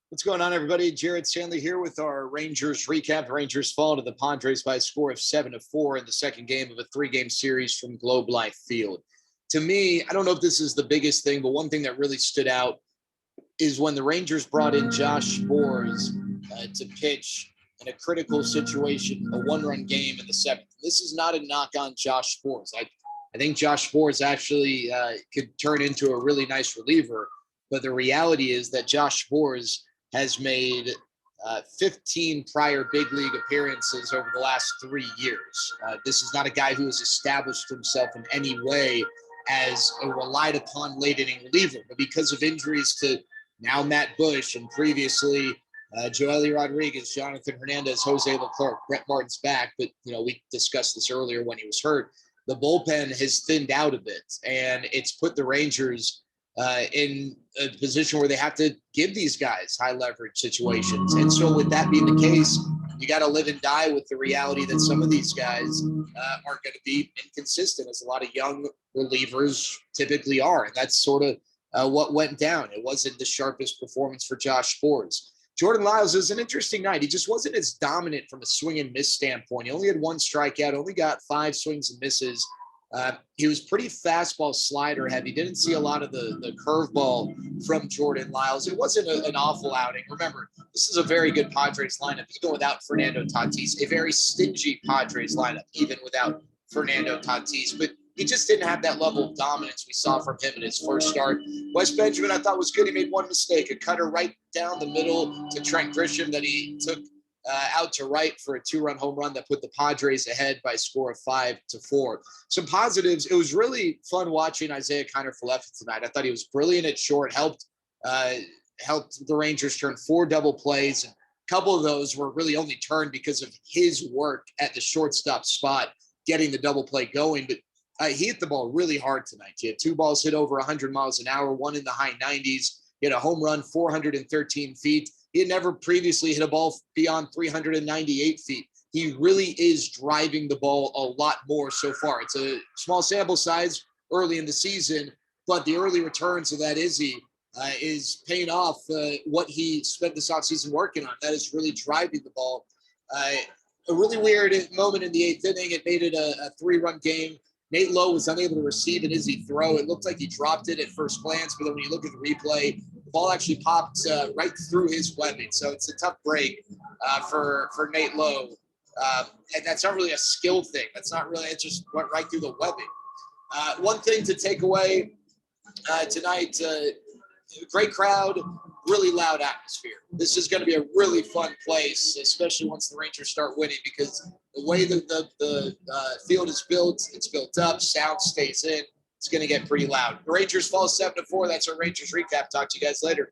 What's going on, everybody? Jared Stanley here with our Rangers recap. Rangers fall to the Padres by a score of 7-4 in the second game of a three-game series from Globe Life Field. To me, I don't know if this is the biggest thing, but one thing that really stood out is when the Rangers brought in Josh Sborz to pitch in a critical situation, a one-run game in the seventh. This is not a knock on Josh Sborz. I think Josh Sborz actually could turn into a really nice reliever, but the reality is that Josh Sborz has made 15 prior big league appearances over the last 3 years. This is not a guy who has established himself in any way as a relied upon late inning reliever, but because of injuries to now Matt Bush and previously Joely Rodriguez, Jonathan Hernandez, Jose Leclerc, Brett Martin's back, but we discussed this earlier when he was hurt. The bullpen has thinned out a bit, and it's put the Rangers in a position where they have to give these guys high leverage situations. And so with that being the case, you got to live and die with the reality that some of these guys are going to be inconsistent, as a lot of young relievers typically are. And that's sort of what went down. It wasn't the sharpest performance for Josh Sborz. Jordan Lyles is an interesting night. He just wasn't as dominant from a swing and miss standpoint. He only had one strikeout, only got 5 swings and misses. He was pretty fastball slider heavy. Didn't see a lot of the curveball from Jordan Lyles. It wasn't an awful outing. Remember, this is a very good Padres lineup, even without Fernando Tatis, a very stingy Padres lineup, even without Fernando Tatis. But he just didn't have that level of dominance we saw from him in his first start. Wes Benjamin, I thought, was good. He made one mistake, a cutter right down the middle to Trent Grisham that he took out to right for a 2-run home run that put the Padres ahead by a score of 5-4. Some positives. It was really fun watching Isaiah Kiner-Falefa tonight. I thought he was brilliant at short, helped the Rangers turn 4 double plays. And a couple of those were really only turned because of his work at the shortstop spot, getting the double play going. But he hit the ball really hard tonight. He had 2 balls hit over 100 miles an hour, one in the high 90s. He had a home run, 413 feet. He had never previously hit a ball beyond 398 feet. He really is driving the ball a lot more so far. It's a small sample size early in the season, but the early returns of that is paying off what he spent this offseason working on. That is really driving the ball. A really weird moment in the 8th inning. It made it a 3-run game. Nate Lowe was unable to receive an easy throw. It looked like he dropped it at first glance, but then when you look at the replay, the ball actually popped right through his webbing. So it's a tough break for Nate Lowe. And that's not really a skill thing. That's not really, it just went right through the webbing. One thing to take away tonight, great crowd, really loud atmosphere. This is going to be a really fun place, especially once the Rangers start winning, because the way that the field is built, it's built up, sound stays in. It's going to get pretty loud. The Rangers fall 7-4. That's our Rangers recap. Talk to you guys later.